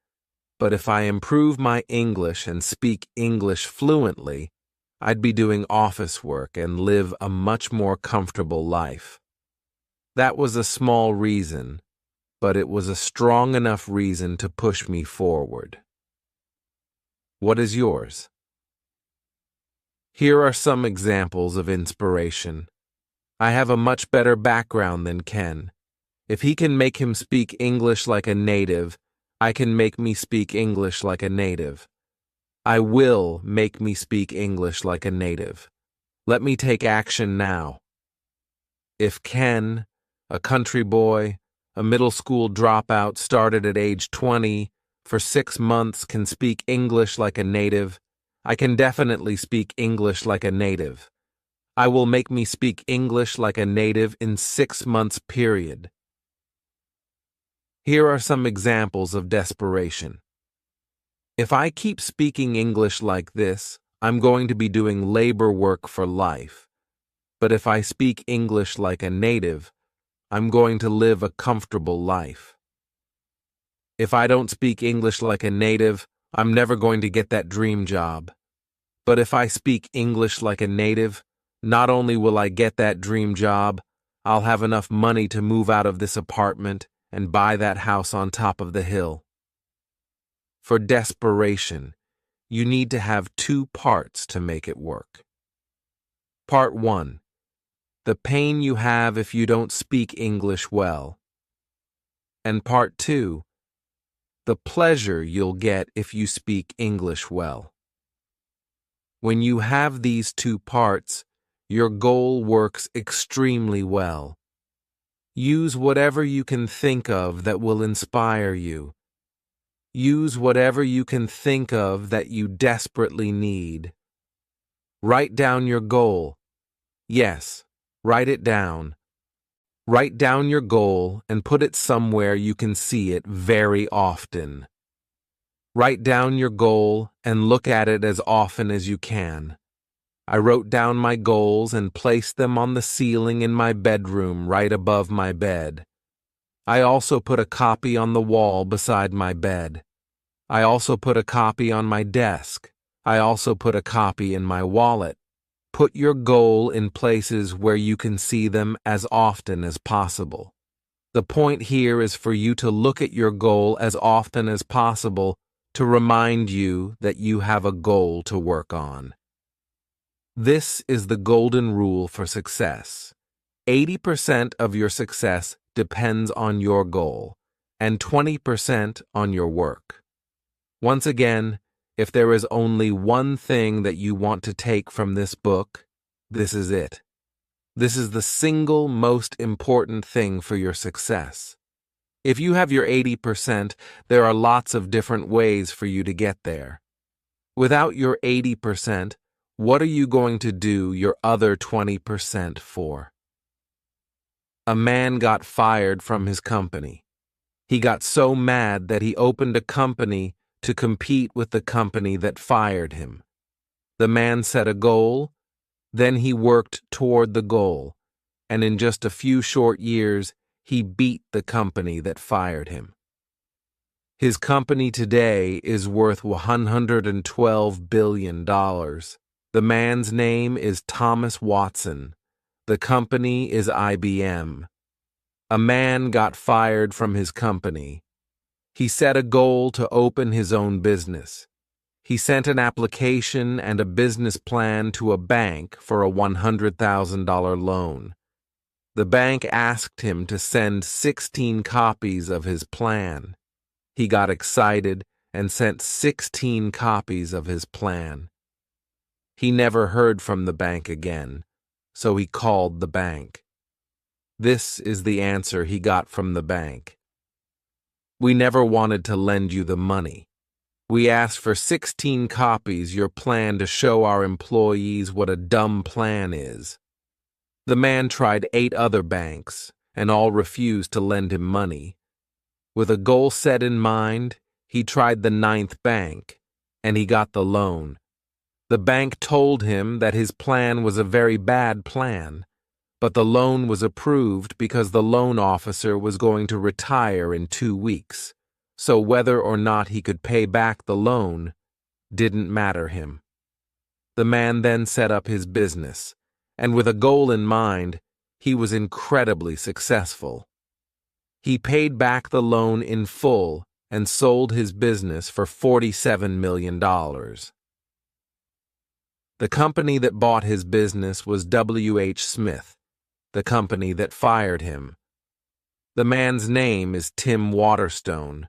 But if I improve my English and speak English fluently, I'd be doing office work and live a much more comfortable life. That was a small reason, but it was a strong enough reason to push me forward. What is yours? Here are some examples of inspiration. I have a much better background than Ken. If he can make him speak English like a native, I can make me speak English like a native. I will make me speak English like a native. Let me take action now. If Ken, a country boy, a middle school dropout started at age 20, for 6 months can speak English like a native, I can definitely speak English like a native. I will make me speak English like a native in 6 months period. Here are some examples of desperation. If I keep speaking English like this, I'm going to be doing labor work for life. But if I speak English like a native, I'm going to live a comfortable life. If I don't speak English like a native, I'm never going to get that dream job. But if I speak English like a native, not only will I get that dream job, I'll have enough money to move out of this apartment and buy that house on top of the hill. For desperation, you need to have 2 parts to make it work. Part 1. The pain you have if you don't speak English well. And Part 2. The pleasure you'll get if you speak English well. When you have these 2 parts, your goal works extremely well. Use whatever you can think of that will inspire you. Use whatever you can think of that you desperately need. Write down your goal. Yes, write it down. Write down your goal and put it somewhere you can see it very often. Write down your goal and look at it as often as you can. I wrote down my goals and placed them on the ceiling in my bedroom right above my bed. I also put a copy on the wall beside my bed. I also put a copy on my desk. I also put a copy in my wallet. Put your goal in places where you can see them as often as possible. The point here is for you to look at your goal as often as possible to remind you that you have a goal to work on. This is the golden rule for success. 80% of your success depends on your goal, and 20% on your work. Once again, if there is only one thing that you want to take from this book, this is it. This is the single most important thing for your success. If you have your 80%, there are lots of different ways for you to get there. Without your 80%, what are you going to do your other 20% for? A man got fired from his company. He got so mad that he opened a company to compete with the company that fired him. The man set a goal, then he worked toward the goal, and in just a few short years, he beat the company that fired him. His company today is worth $112 billion. The man's name is Thomas Watson. The company is IBM. A man got fired from his company. He set a goal to open his own business. He sent an application and a business plan to a bank for a $100,000 loan. The bank asked him to send 16 copies of his plan. He got excited and sent 16 copies of his plan. He never heard from the bank again, so he called the bank. This is the answer he got from the bank. We never wanted to lend you the money. We asked for 16 copies your plan to show our employees what a dumb plan is. The man tried 8 other banks, and all refused to lend him money. With a goal set in mind, he tried the 9th bank, and he got the loan. The bank told him that his plan was a very bad plan, but the loan was approved because the loan officer was going to retire in 2 weeks, so whether or not he could pay back the loan didn't matter him. The man then set up his business, and with a goal in mind, he was incredibly successful. He paid back the loan in full and sold his business for $47 million. The company that bought his business was W.H. Smith, the company that fired him. The man's name is Tim Waterstone.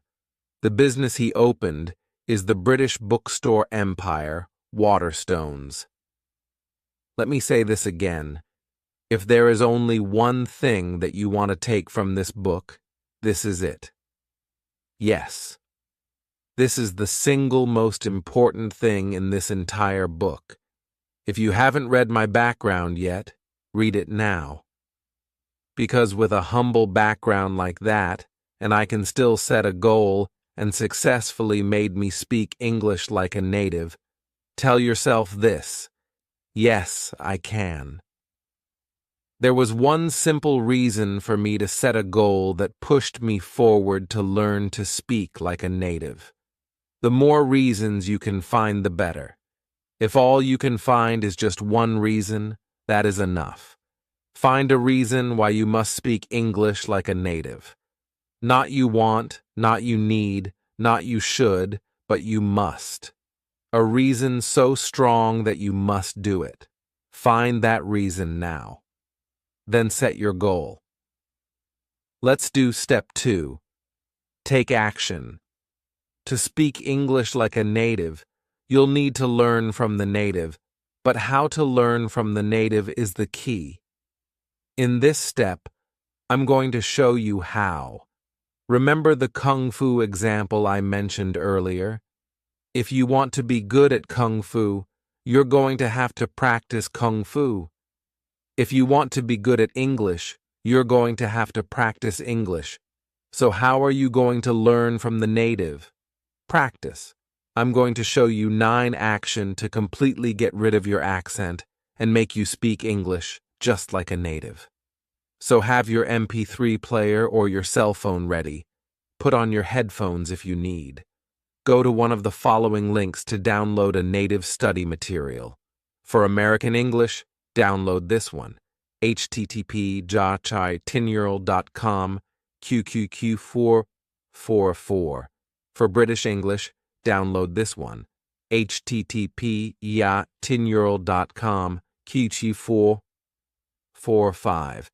The business he opened is the British bookstore empire, Waterstones. Let me say this again. If there is only one thing that you want to take from this book, this is it. Yes, this is the single most important thing in this entire book. If you haven't read my background yet, read it now. Because with a humble background like that, and I can still set a goal and successfully made me speak English like a native, tell yourself this: yes, I can. There was one simple reason for me to set a goal that pushed me forward to learn to speak like a native. The more reasons you can find, the better. If all you can find is just one reason, that is enough. Find a reason why you must speak English like a native. Not you want, not you need, not you should, but you must. A reason so strong that you must do it. Find that reason now. Then set your goal. Let's do step 2. Take action. To speak English like a native, you'll need to learn from the native, but how to learn from the native is the key. In this step, I'm going to show you how. Remember the Kung Fu example I mentioned earlier? If you want to be good at Kung Fu, you're going to have to practice Kung Fu. If you want to be good at English, you're going to have to practice English. So how are you going to learn from the native? Practice. I'm going to show you 9 actions to completely get rid of your accent and make you speak English just like a native. So have your MP3 player or your cell phone ready. Put on your headphones if you need. Go to one of the following links to download a native study material. For American English, download this one, http://10yearold.com QQQ444. For British English, download this one, http://10yearold.com QQ445.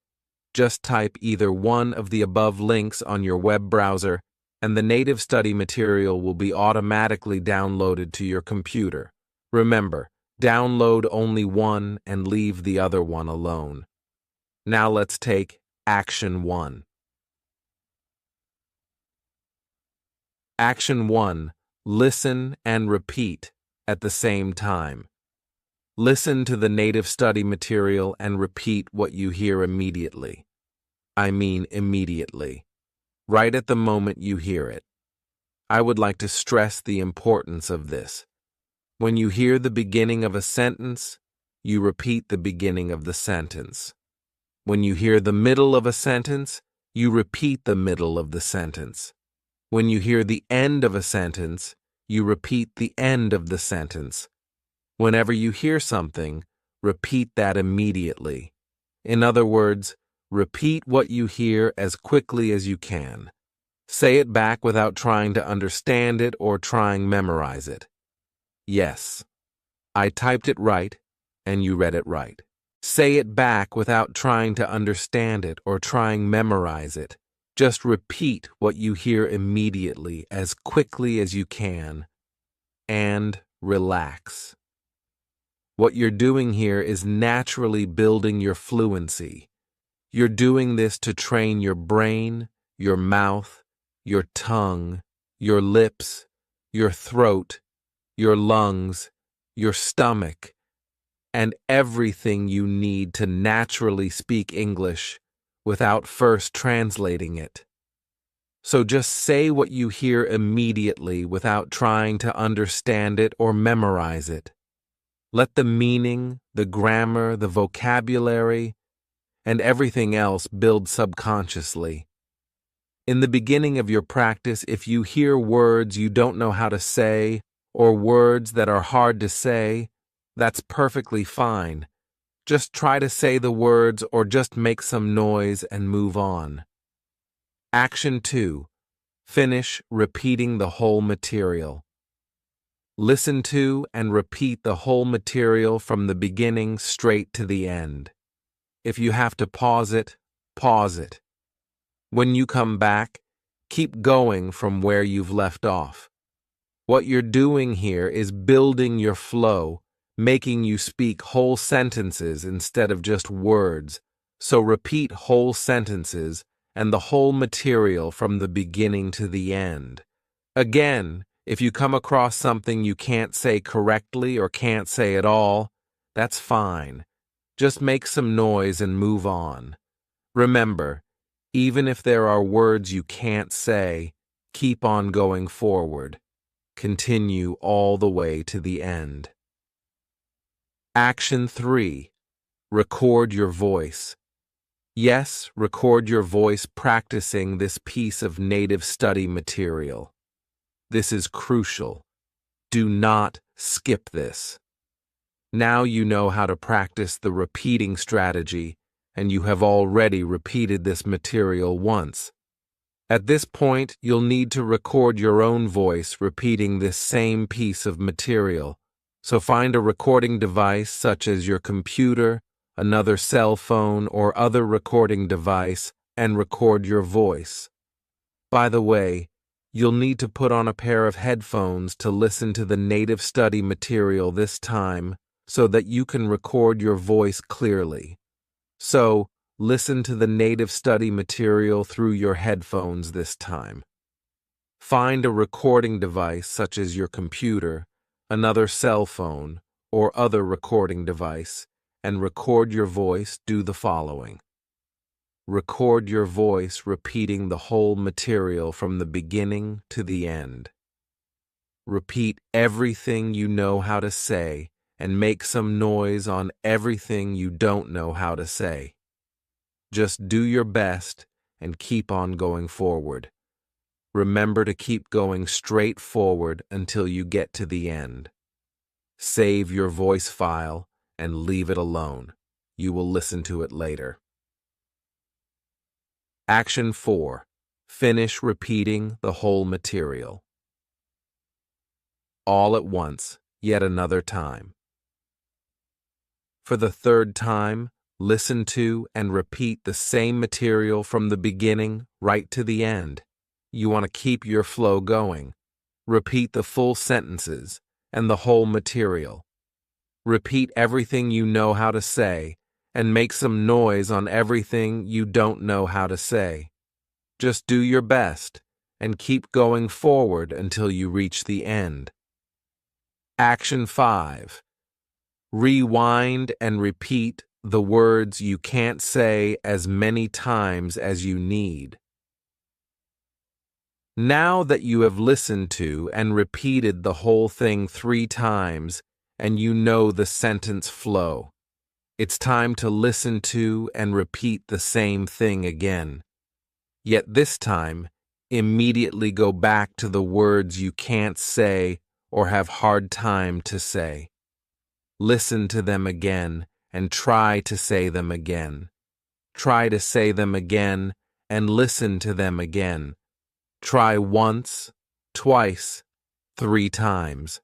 Just type either one of the above links on your web browser, and the native study material will be automatically downloaded to your computer. Remember, download only one and leave the other one alone. Now let's take Action 1. Action 1. Listen and repeat at the same time. Listen to the native study material and repeat what you hear immediately. I mean immediately. Right at the moment you hear it. I would like to stress the importance of this. When you hear the beginning of a sentence, you repeat the beginning of the sentence. When you hear the middle of a sentence, you repeat the middle of the sentence. When you hear the end of a sentence, you repeat the end of the sentence. Whenever you hear something, repeat that immediately. In other words, repeat what you hear as quickly as you can. Say it back without trying to understand it or trying memorize it. Yes, I typed it right, and you read it right. Say it back without trying to understand it or trying memorize it. Just repeat what you hear immediately as quickly as you can. And relax. What you're doing here is naturally building your fluency. You're doing this to train your brain, your mouth, your tongue, your lips, your throat, your lungs, your stomach, and everything you need to naturally speak English without first translating it. So just say what you hear immediately without trying to understand it or memorize it. Let the meaning, the grammar, the vocabulary, and everything else build subconsciously. In the beginning of your practice, if you hear words you don't know how to say or words that are hard to say, That's perfectly fine. Just try to say the words or just make some noise and move on. Action 2. Finish repeating the whole material. Listen to and repeat the whole material from the beginning straight to the end. If you have to pause it, pause it. When you come back, keep going from where you've left off. What you're doing here is building your flow, making you speak whole sentences instead of just words. So repeat whole sentences and the whole material from the beginning to the end. Again, if you come across something you can't say correctly or can't say at all, that's fine. Just make some noise and move on. Remember, even if there are words you can't say, keep on going forward. Continue all the way to the end. Action 3. Record your voice. Yes, record your voice practicing this piece of native study material. This is crucial. Do not skip this. Now you know how to practice the repeating strategy, and you have already repeated this material once. At this point, you'll need to record your own voice repeating this same piece of material. So find a recording device such as your computer, another cell phone, or other recording device and record your voice. By the way, you'll need to put on a pair of headphones to listen to the native study material this time so that you can record your voice clearly. So, listen to the native study material through your headphones this time. Find a recording device such as your computer, another cell phone, or other recording device, and record your voice. Do the following. Record your voice repeating the whole material from the beginning to the end. Repeat everything you know how to say and make some noise on everything you don't know how to say. Just do your best and keep on going forward. Remember to keep going straight forward until you get to the end. Save your voice file and leave it alone. You will listen to it later. Action 4. Finish repeating the whole material. All at once, yet another time. For the third time, listen to and repeat the same material from the beginning right to the end. You want to keep your flow going. Repeat the full sentences and the whole material. Repeat everything you know how to say and make some noise on everything you don't know how to say. Just do your best and keep going forward until you reach the end. Action 5. Rewind and repeat the words you can't say as many times as you need. Now that you have listened to and repeated the whole thing 3 times and you know the sentence flow, it's time to listen to and repeat the same thing again. Yet this time, immediately go back to the words you can't say or have hard time to say. Listen to them again and try to say them again. Try to say them again and listen to them again. Try once, twice, 3 times.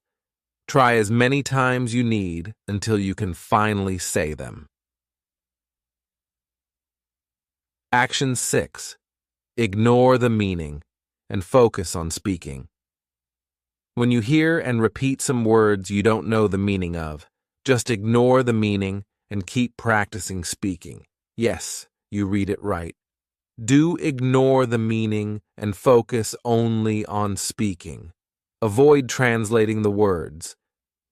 Try as many times you need until you can finally say them. Action 6. Ignore the meaning and focus on speaking. When you hear and repeat some words you don't know the meaning of, just ignore the meaning and keep practicing speaking. Yes, you read it right. Do ignore the meaning and focus only on speaking. Avoid translating the words.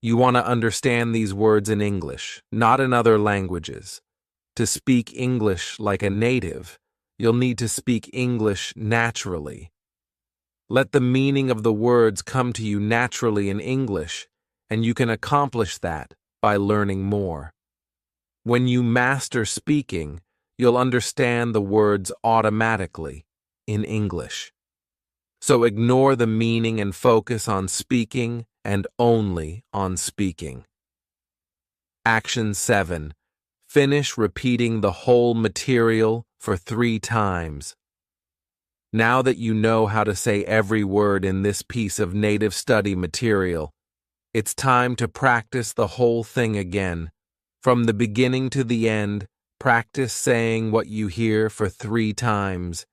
You want to understand these words in English, not in other languages. To speak English like a native, you'll need to speak English naturally. Let the meaning of the words come to you naturally in English, and you can accomplish that by learning more. When you master speaking, you'll understand the words automatically in English. So ignore the meaning and focus on speaking and only on speaking. Action 7. Finish repeating the whole material for 3 times. Now that you know how to say every word in this piece of native study material, it's time to practice the whole thing again. From the beginning to the end, practice saying what you hear for 3 times.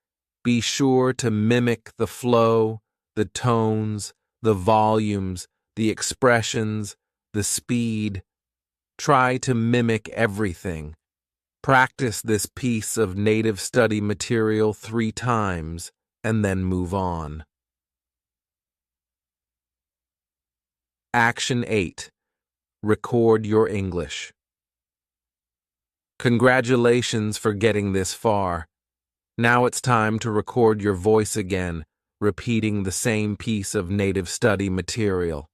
Be sure to mimic the flow, the tones, the volumes, the expressions, the speed. Try to mimic everything. Practice this piece of native study material 3 times and then move on. Action 8. Record your English. Congratulations for getting this far. Now it's time to record your voice again, repeating the same piece of native study material.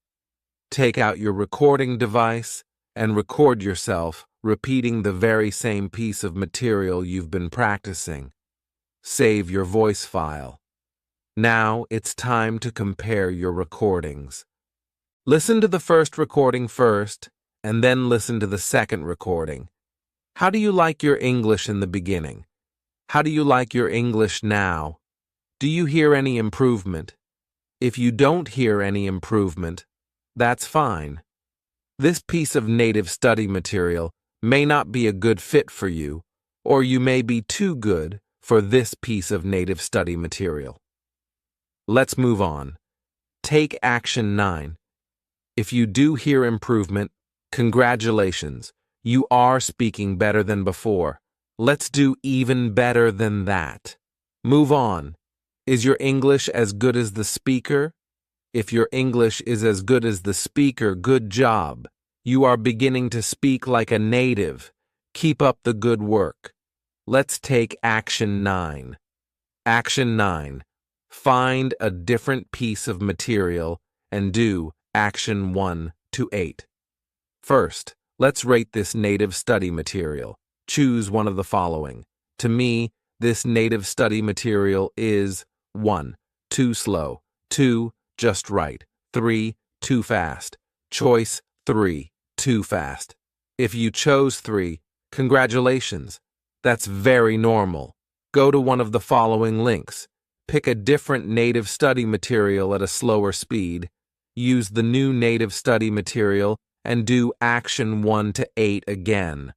Take out your recording device and record yourself repeating the very same piece of material you've been practicing. Save your voice file. Now it's time to compare your recordings. Listen to the first recording first, and then listen to the second recording. How do you like your English in the beginning? How do you like your English now? Do you hear any improvement? If you don't hear any improvement, that's fine. This piece of native study material may not be a good fit for you, or you may be too good for this piece of native study material. Let's move on. Take action 9. If you do hear improvement, congratulations. You are speaking better than before. Let's do even better than that. Move on. Is your English as good as the speaker? If your English is as good as the speaker, good job. You are beginning to speak like a native. Keep up the good work. Let's take action 9. Action 9. Find a different piece of material and do action 1 to 8. First, let's rate this native study material. Choose one of the following. To me, this native study material is 1. Too slow. 2. Just right. 3. Too fast. Choice 3. Too fast. If you chose 3, congratulations. That's very normal. Go to one of the following links. Pick a different native study material at a slower speed. Use the new native study material and do action 1 to 8 again.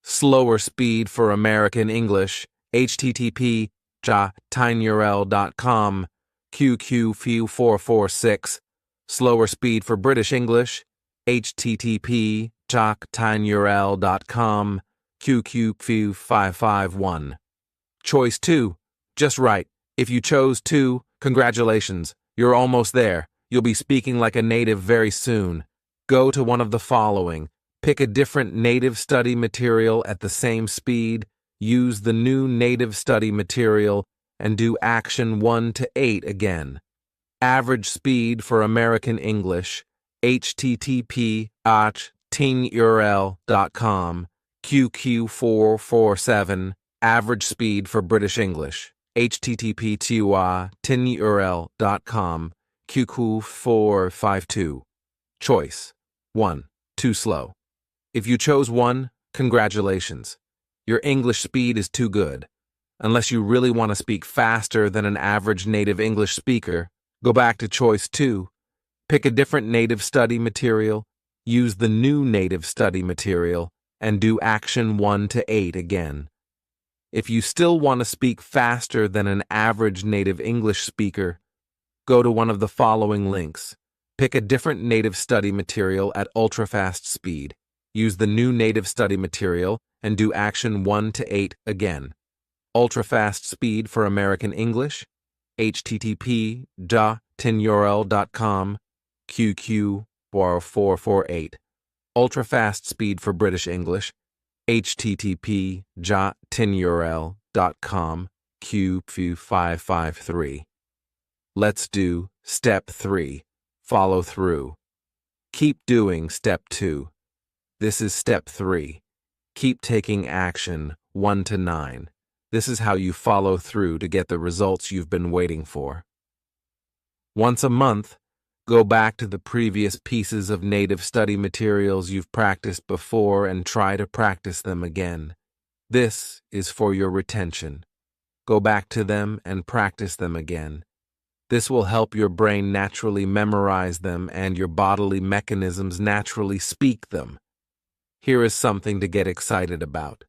Slower speed for American English, http://tinyurl.com, QQ446. Slower speed for British English, http://tinyurl.com, QQ551. Choice 2, just right. If you chose 2, congratulations. You're almost there. You'll be speaking like a native very soon. Go to one of the following. Pick a different native study material at the same speed, use the new native study material, and do action 1 to 8 again. Average speed for American English, http://tinyurl.com, QQ447. Average speed for British English, http://tinyurl.com, QQ452. Choice 1. Too slow. If you chose 1, congratulations. Your English speed is too good. Unless you really want to speak faster than an average native English speaker, go back to choice 2. Pick a different native study material, use the new native study material, and do action 1 to 8 again. If you still want to speak faster than an average native English speaker, go to one of the following links. Pick a different native study material at ultra-fast speed. Use the new native study material and do action 1 to 8 again. Ultra-fast speed for American English, http://tinyurl.com, QQ448. Ultra-fast speed for British English, http://tinyurl.com, QQ553. Let's do step 3. Follow through. Keep doing step 2. This is step 3. Keep taking action 1 to 9. This is how you follow through to get the results you've been waiting for. Once a month, Go back to the previous pieces of native study materials you've practiced before and try to practice them again. This is for your retention. Go back to them and practice them again. This will help your brain naturally memorize them and your bodily mechanisms naturally speak them. Here is something to get excited about.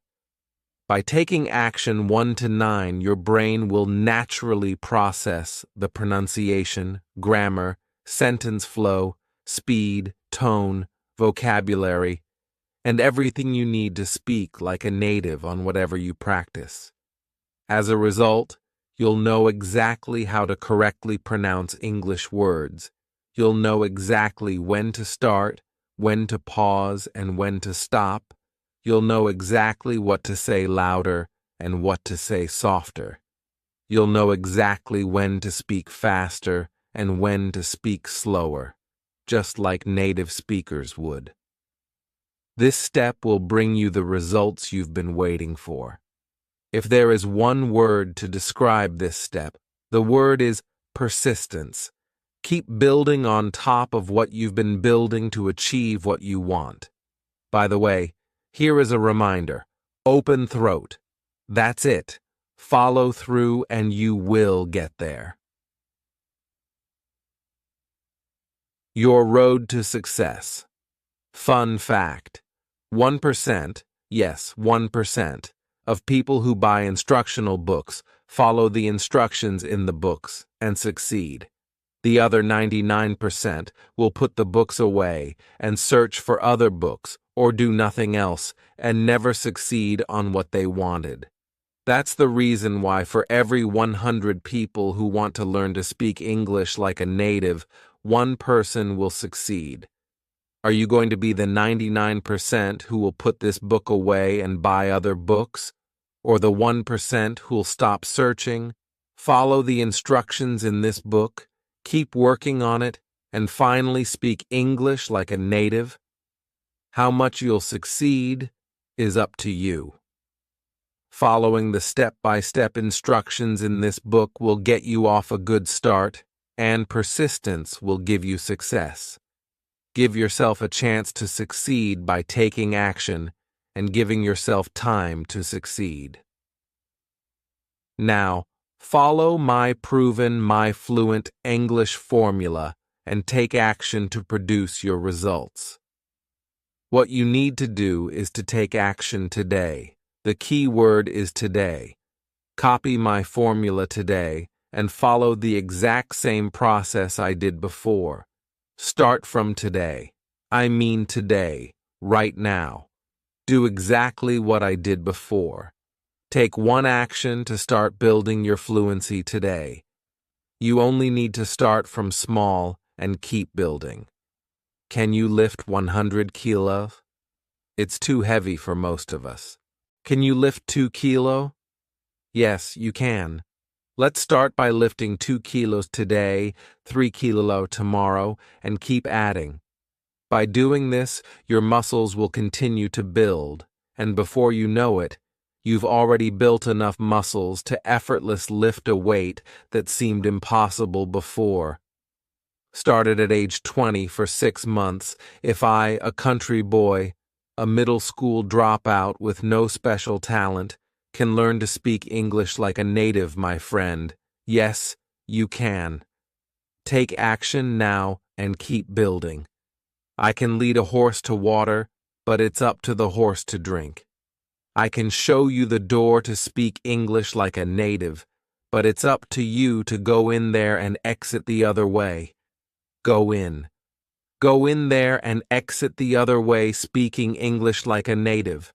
By taking action 1 to 9, your brain will naturally process the pronunciation, grammar, sentence flow, speed, tone, vocabulary, and everything you need to speak like a native on whatever you practice. As a result, you'll know exactly how to correctly pronounce English words. You'll know exactly when to start, when to pause, and when to stop. You'll know exactly what to say louder and what to say softer. You'll know exactly when to speak faster and when to speak slower, just like native speakers would. This step will bring you the results you've been waiting for. If there is one word to describe this step, the word is persistence. Keep building on top of what you've been building to achieve what you want. By the way, here is a reminder. Open throat. That's it. Follow through and you will get there. Your road to success. Fun fact. 1%, yes, 1%, of people who buy instructional books follow the instructions in the books and succeed. The other 99% will put the books away and search for other books or do nothing else and never succeed on what they wanted. That's the reason why for every 100 people who want to learn to speak English like a native, one person will succeed. Are you going to be the 99% who will put this book away and buy other books? Or the 1% who'll stop searching, follow the instructions in this book, keep working on it, and finally speak English like a native? How much you'll succeed is up to you. Following the step-by-step instructions in this book will get you off a good start, and persistence will give you success. Give yourself a chance to succeed by taking action and giving yourself time to succeed. Now, follow my proven, my fluent English formula and take action to produce your results. What you need to do is to take action today. The key word is today. Copy my formula today and follow the exact same process I did before. Start from today. I mean today, right now. Do exactly what I did before. Take one action to start building your fluency today. You only need to start from small and keep building. Can you lift 100 kilos? It's too heavy for most of us. Can you lift 2 kilos? Yes, you can. Let's start by lifting 2 kilos today, 3 kilos tomorrow, and keep adding. By doing this, your muscles will continue to build, and before you know it, you've already built enough muscles to effortlessly lift a weight that seemed impossible before. Started at age 20 for 6 months, if I, a country boy, a middle school dropout with no special talent, can learn to speak English like a native, my friend. Yes, you can. Take action now and keep building. I can lead a horse to water, but it's up to the horse to drink. I can show you the door to speak English like a native, but it's up to you to go in there and exit the other way. Go in. Go in there and exit the other way speaking English like a native.